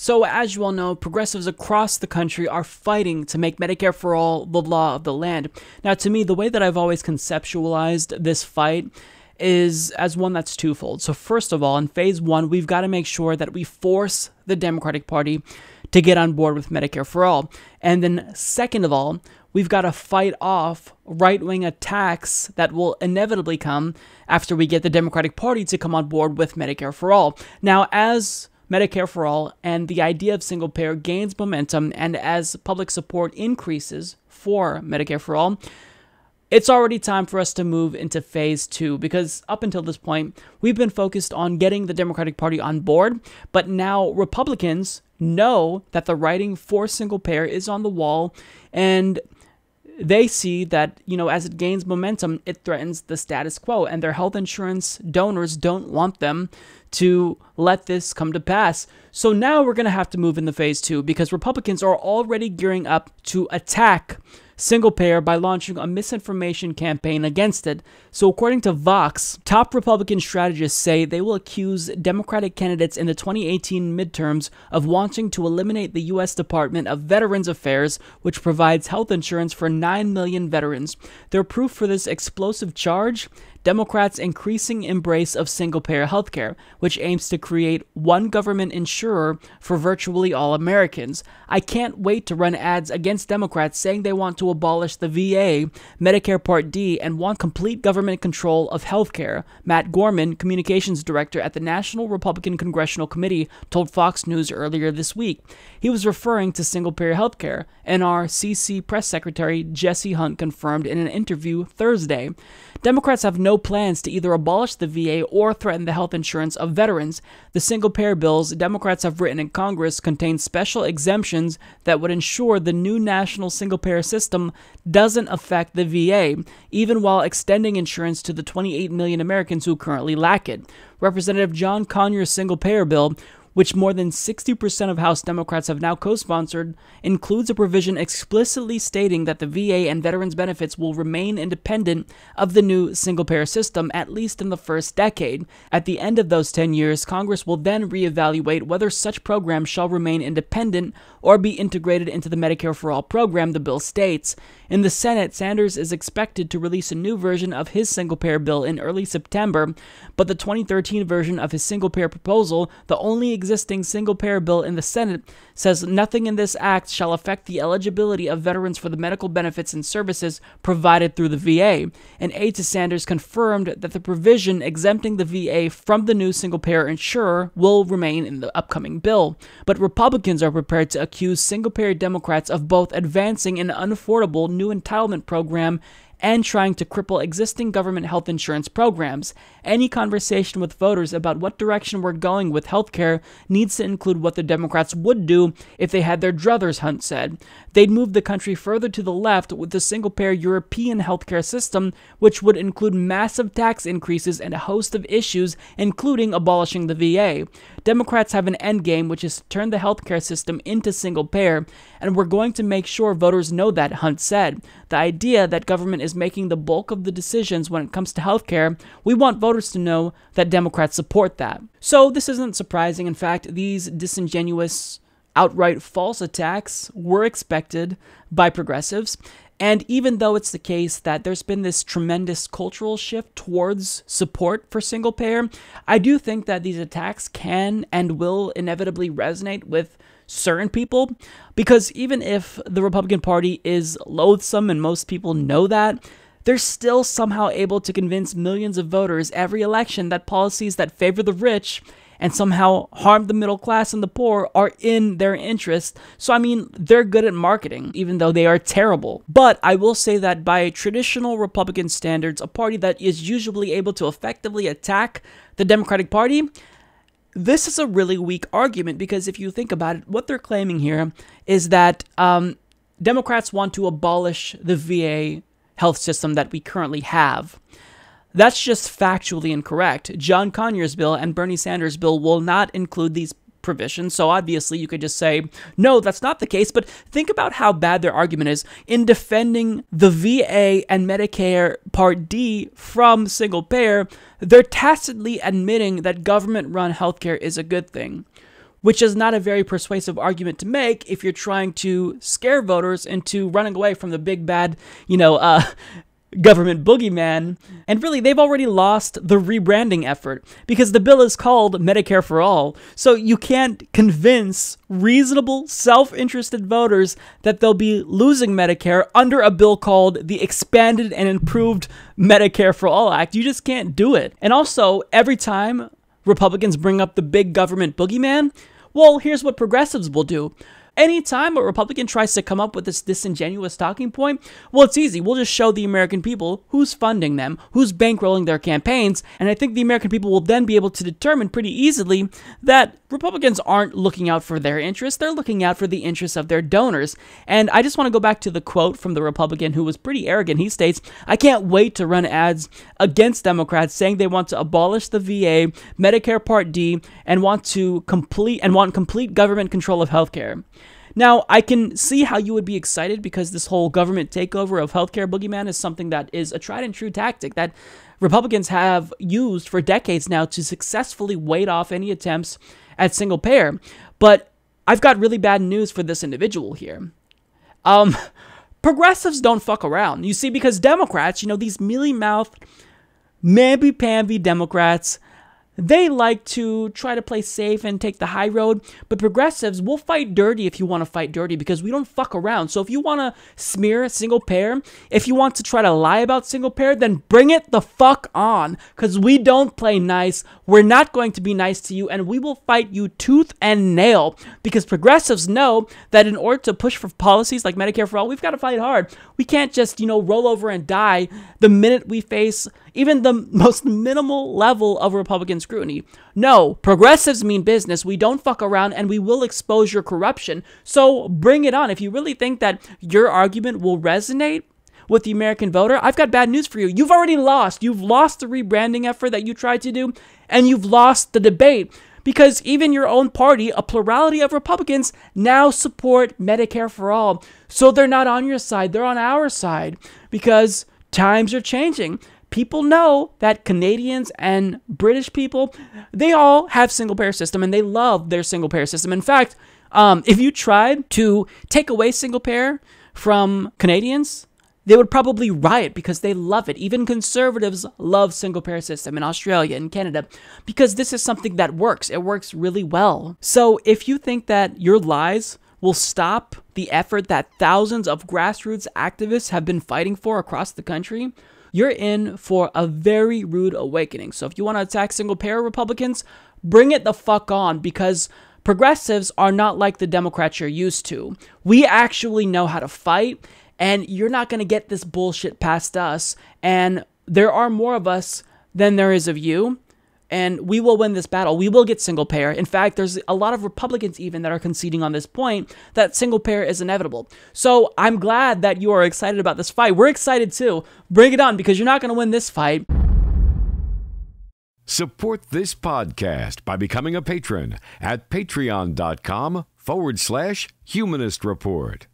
So as you all know, progressives across the country are fighting to make Medicare for All the law of the land. Now, to me, the way that I've always conceptualized this fight is as one that's twofold. So first of all, in phase one, we've got to make sure that we force the Democratic Party to get on board with Medicare for All. And then second of all, we've got to fight off right-wing attacks that will inevitably come after we get the Democratic Party to come on board with Medicare for All. Now, as Medicare for All and the idea of single payer gains momentum, and as public support increases for Medicare for All, it's already time for us to move into phase two, because up until this point, we've been focused on getting the Democratic Party on board, but now Republicans know that the writing for single payer is on the wall, and they see that, as it gains momentum, it threatens the status quo, and their health insurance donors don't want them to let this come to pass. So now we're going to have to move into phase two, because Republicans are already gearing up to attack single payer by launching a misinformation campaign against it. So according to Vox, top Republican strategists say they will accuse Democratic candidates in the 2018 midterms of wanting to eliminate the U.S. Department of Veterans Affairs, which provides health insurance for 9 million veterans. Their proof for this explosive charge: Democrats' increasing embrace of single-payer healthcare, which aims to create one government insurer for virtually all Americans. I can't wait to run ads against Democrats saying they want to abolish the VA, Medicare Part D, and want complete government control of healthcare, Matt Gorman, communications director at the National Republican Congressional Committee, told Fox News earlier this week. He was referring to single-payer healthcare, NRCC press secretary Jesse Hunt confirmed in an interview Thursday. Democrats have no plans to either abolish the VA or threaten the health insurance of veterans. The single-payer bills Democrats have written in Congress contain special exemptions that would ensure the new national single-payer system doesn't affect the VA, even while extending insurance to the 28 million Americans who currently lack it. Representative John Conyers' single-payer bill, which more than 60% of House Democrats have now co-sponsored, includes a provision explicitly stating that the VA and veterans benefits will remain independent of the new single-payer system, at least in the first decade. At the end of those 10 years, Congress will then reevaluate whether such programs shall remain independent or be integrated into the Medicare for All program, the bill states. In the Senate, Sanders is expected to release a new version of his single-payer bill in early September, but the 2013 version of his single-payer proposal, the only existing single-payer bill in the Senate, says nothing in this act shall affect the eligibility of veterans for the medical benefits and services provided through the VA. An aide to Sanders confirmed that the provision exempting the VA from the new single-payer insurer will remain in the upcoming bill. But Republicans are prepared to accuse single-payer Democrats of both advancing an unaffordable new entitlement program and trying to cripple existing government health insurance programs. Any conversation with voters about what direction we're going with healthcare needs to include what the Democrats would do if they had their druthers, Hunt said. They'd move the country further to the left with the single-payer European healthcare system, which would include massive tax increases and a host of issues, including abolishing the VA. Democrats have an endgame, which is to turn the healthcare system into single-payer, and we're going to make sure voters know that, Hunt said. The idea that government is making the bulk of the decisions when it comes to healthcare, we want voters to know that Democrats support that. So this isn't surprising. In fact, these disingenuous, outright false attacks were expected by progressives. And even though it's the case that there's been this tremendous cultural shift towards support for single payer, I do think that these attacks can and will inevitably resonate with certain people, because even if the Republican Party is loathsome and most people know that, they're still somehow able to convince millions of voters every election that policies that favor the rich and somehow harm the middle class and the poor are in their interest. So, I mean, they're good at marketing, even though they are terrible. But I will say that by traditional Republican standards, a party that is usually able to effectively attack the Democratic Party, this is a really weak argument, because if you think about it, what they're claiming here is that Democrats want to abolish the VA health system that we currently have. That's just factually incorrect. John Conyers' bill and Bernie Sanders' bill will not include these provisions, so obviously you could just say, no, that's not the case, but think about how bad their argument is in defending the VA and Medicare Part D from single payer. They're tacitly admitting that government-run healthcare is a good thing. which is not a very persuasive argument to make if you're trying to scare voters into running away from the big bad, government boogeyman. And really, they've already lost the rebranding effort because the bill is called Medicare for All. So you can't convince reasonable, self-interested voters that they'll be losing Medicare under a bill called the Expanded and Improved Medicare for All Act. You just can't do it. And also, every time Republicans bring up the big government boogeyman, well, here's what progressives will do. Anytime a Republican tries to come up with this disingenuous talking point, well, it's easy. We'll just show the American people who's funding them, who's bankrolling their campaigns, and I think the American people will then be able to determine pretty easily that Republicans aren't looking out for their interests. They're looking out for the interests of their donors. And I just want to go back to the quote from the Republican who was pretty arrogant. He states, "I can't wait to run ads against Democrats saying they want to abolish the VA, Medicare Part D, and want complete government control of healthcare." Now, I can see how you would be excited because this whole government takeover of healthcare boogeyman is something that is a tried and true tactic that Republicans have used for decades now to successfully ward off any attempts at single payer. But I've got really bad news for this individual here. Progressives don't fuck around. You see, because Democrats, these mealy-mouthed, mamby-pamby Democrats, they like to try to play safe and take the high road, but progressives will fight dirty if you want to fight dirty because we don't fuck around. So if you want to smear single payer, if you want to try to lie about single payer, then bring it the fuck on because we don't play nice. We're not going to be nice to you and we will fight you tooth and nail because progressives know that in order to push for policies like Medicare for All, we've got to fight hard. We can't just, roll over and die the minute we face even the most minimal level of Republican scrutiny. No, progressives mean business. We don't fuck around and we will expose your corruption. So bring it on. If you really think that your argument will resonate with the American voter, I've got bad news for you. You've already lost. You've lost the rebranding effort that you tried to do, and you've lost the debate because even your own party, a plurality of Republicans, now support Medicare for All. So they're not on your side. They're on our side because times are changing. People know that Canadians and British people, they all have single-payer system and they love their single-payer system. In fact, if you tried to take away single-payer from Canadians, they would probably riot because they love it. Even conservatives love single-payer system in Australia and Canada because this is something that works. It works really well. So if you think that your lies will stop the effort that thousands of grassroots activists have been fighting for across the country, you're in for a very rude awakening. So if you want to attack single-payer Republicans, bring it the fuck on because progressives are not like the Democrats you're used to. We actually know how to fight, and you're not going to get this bullshit past us. And there are more of us than there is of you, and we will win this battle. We will get single payer. In fact, there's a lot of Republicans even that are conceding on this point that single payer is inevitable. So I'm glad that you are excited about this fight. We're excited too. Bring it on because you're not going to win this fight. Support this podcast by becoming a patron at patreon.com/Humanist Report.